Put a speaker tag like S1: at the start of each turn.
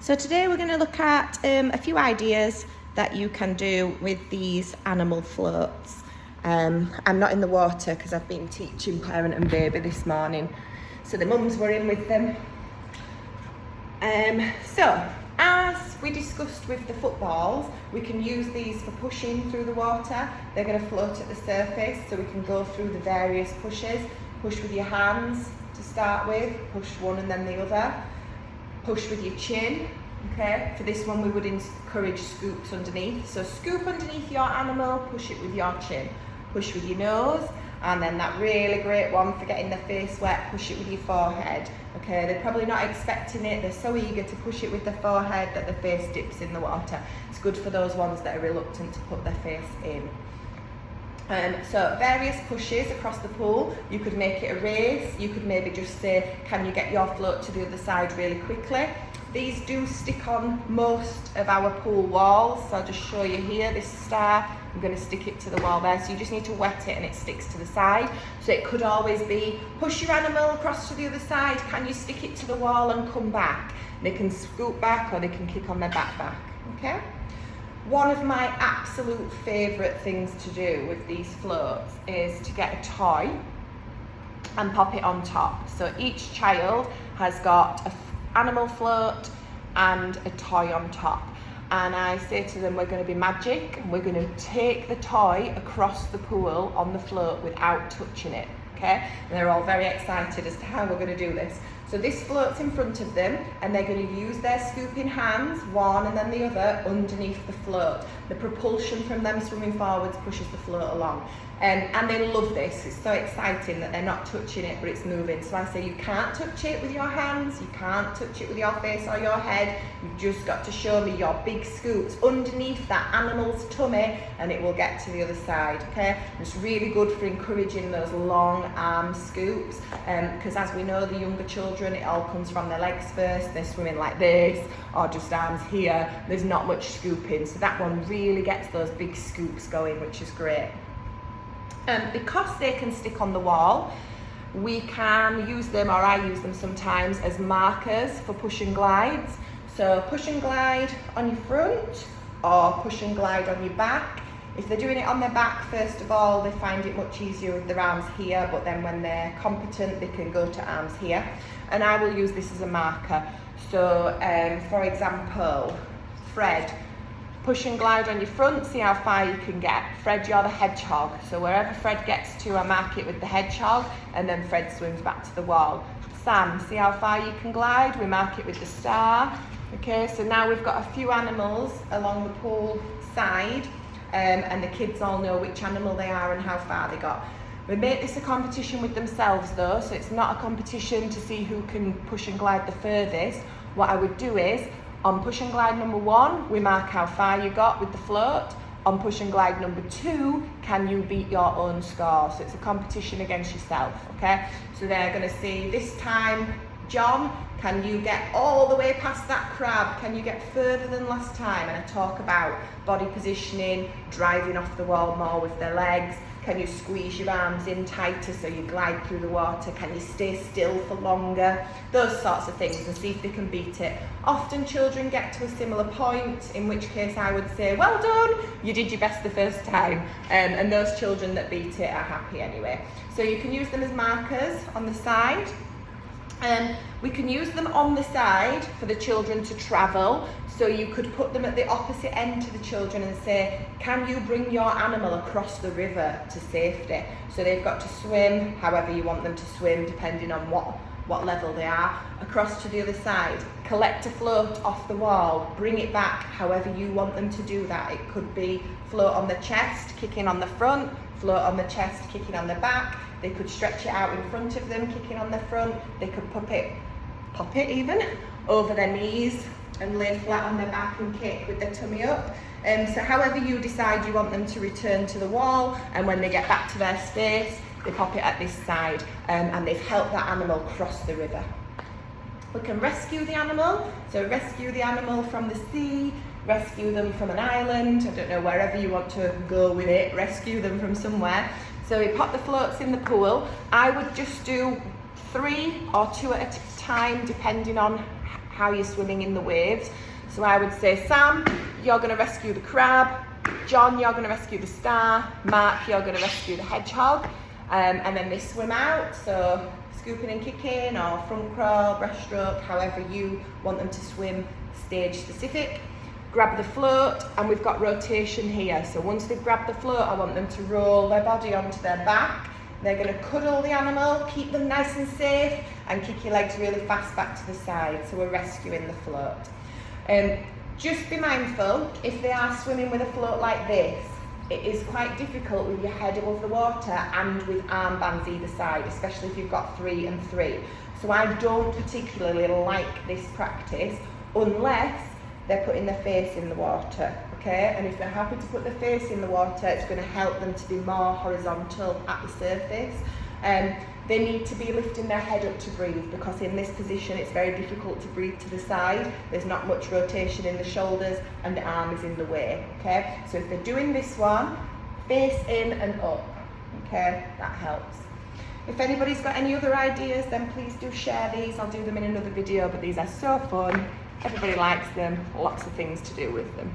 S1: So today we're going to look at a few ideas that you can do with these animal floats. I'm not in the water because I've been teaching parent and baby this morning, so the mums were in with them. So as we discussed with the footballs, we can use these for pushing through the water. They're going to float at the surface, so we can go through the various pushes. Push with your hands to start with, push one and then the other. Push with your chin, okay? For this one we would encourage scoops underneath. So scoop underneath your animal, push it with your chin. Push with your nose, and then that really great one for getting their face wet, push it with your forehead. Okay, they're probably not expecting it, they're so eager to push it with their forehead that the face dips in the water. It's good for those ones that are reluctant to put their face in. So various pushes across the pool. You could make it a race. You could maybe just say, can you get your float to the other side really quickly? These do stick on most of our pool walls. So I'll just show you here, this star, I'm going to stick it to the wall there. So you just need to wet it and it sticks to the side. So it could always be, push your animal across to the other side. Can you stick it to the wall and come back? They can scoot back or they can kick on their back, okay? One of my absolute favourite things to do with these floats is to get a toy and pop it on top. So each child has got an animal float and a toy on top. And I say to them, we're going to be magic, and we're going to take the toy across the pool on the float without touching it, okay? And they're all very excited as to how we're going to do this. So this floats in front of them, and they're going to use their scooping hands, one and then the other, underneath the float. The propulsion from them swimming forwards pushes the float along. And they love this. It's so exciting that they're not touching it, but it's moving. So I say you can't touch it with your hands, you can't touch it with your face or your head. You've just got to show me your big scoops underneath that animal's tummy, and it will get to the other side, okay? And it's really good for encouraging those long arm scoops, because as we know, the younger children, it all comes from their legs first. They're swimming like this, or just arms here. There's not much scooping, so that one really gets those big scoops going, which is great. Because they can stick on the wall, we can use them, or I use them sometimes, as markers for push and glides. So push and glide on your front, or push and glide on your back. If they're doing it on their back, first of all, they find it much easier with their arms here, but then when they're competent, they can go to arms here. And I will use this as a marker. So for example, Fred, push and glide on your front, see how far you can get. Fred, you're the hedgehog. So wherever Fred gets to, I mark it with the hedgehog, and then Fred swims back to the wall. Sam, see how far you can glide? We mark it with the star. Okay, so now we've got a few animals along the pool side, and the kids all know which animal they are and how far they got. We make this a competition with themselves though, so it's not a competition to see who can push and glide the furthest. What I would do is, on push and glide number 1, we mark how far you got with the float. On push and glide number 2, can you beat your own score? So it's a competition against yourself, okay? So they're going to see, this time, John, can you get all the way past that crab? Can you get further than last time? And I talk about body positioning, driving off the wall more with their legs. Can you squeeze your arms in tighter so you glide through the water? Can you stay still for longer? Those sorts of things, and see if they can beat it. Often children get to a similar point, in which case I would say, well done, you did your best the first time. And those children that beat it are happy anyway. So you can use them as markers on the side. We can use them on the side for the children to travel. So you could put them at the opposite end to the children and say, can you bring your animal across the river to safety? So they've got to swim however you want them to swim, depending on what level they are, across to the other side. Collect a float off the wall, bring it back however you want them to do that. It could be float on the chest, kicking on the front, float on the chest, kicking on the back. They could stretch it out in front of them, kicking on the front. They could pop it even, over their knees and lay flat on their back and kick with their tummy up. So however you decide you want them to return to the wall, and when they get back to their space, they pop it at this side, and they've helped that animal cross the river. We can rescue the animal, so rescue the animal from the sea, rescue them from an island, I don't know, wherever you want to go with it, rescue them from somewhere. So we pop the floats in the pool. I would just do 3 or 2 at a time, depending on how you're swimming in the waves. So I would say, Sam, you're going to rescue the crab. John, you're going to rescue the star. Mark, you're going to rescue the hedgehog. And then they swim out, so scooping and kicking, or front crawl, breaststroke, however you want them to swim, stage specific. Grab the float, and we've got rotation here. So once they've grabbed the float, I want them to roll their body onto their back. They're going to cuddle the animal, keep them nice and safe, and kick your legs really fast back to the side. So we're rescuing the float. Just be mindful, if they are swimming with a float like this, it is quite difficult with your head above the water and with armbands either side, especially if you've got 3 and 3. So I don't particularly like this practice unless they're putting their face in the water, okay? And if they're happy to put their face in the water, it's going to help them to be more horizontal at the surface. They need to be lifting their head up to breathe, because in this position it's very difficult to breathe to the side. There's not much rotation in the shoulders and the arm is in the way, okay? So if they're doing this one, face in and up, okay? That helps. If anybody's got any other ideas, then please do share these. I'll do them in another video, but these are so fun. Everybody likes them, lots of things to do with them.